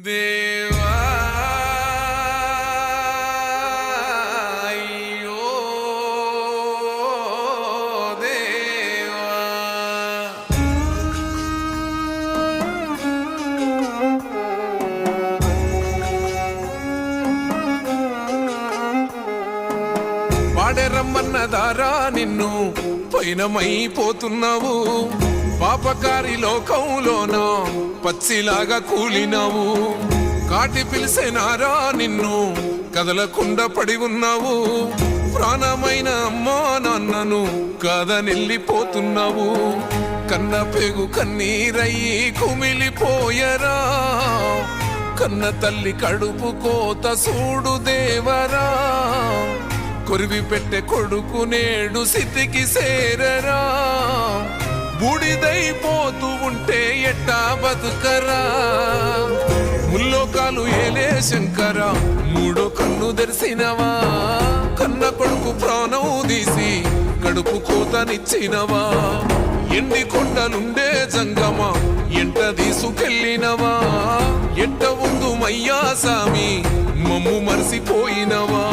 దేవా అయ్యో దేవా వాడే రమ్మన్నదారా నిన్ను పైనమైపోతున్నావు పాపకారి లోకంలోన పచ్చిలాగా కూలినావు కాటి పిలిసేనారా నిన్ను కదలకుండా పడి ఉన్నావు ప్రాణమైన అమ్మా నాన్నను కాదనెళ్ళిపోతున్నావు కన్న పేగు కన్నీరయ్యి కుమిలిపోయరా కన్న తల్లి కడుపు కోత సూడు దేవరా కొరివి పెట్టే కొడుకు నేడు స్థితికి సేరరా బూడిదైపోతూ ఉంటే ఎట్టా బతుకరా ముల్లోకాలు ఏలే శంకర మూడో కన్ను తెరిసినవా కన్న కొడుకు ప్రాణం తీసి కడుపు కోతనిచ్చినవా ఎండి కొండలుండే జంగమ ఎంట తీసుకెళ్ళినవా ఎంట ఉందు మయ్యా సామి మమ్ము మరిసిపోయినవా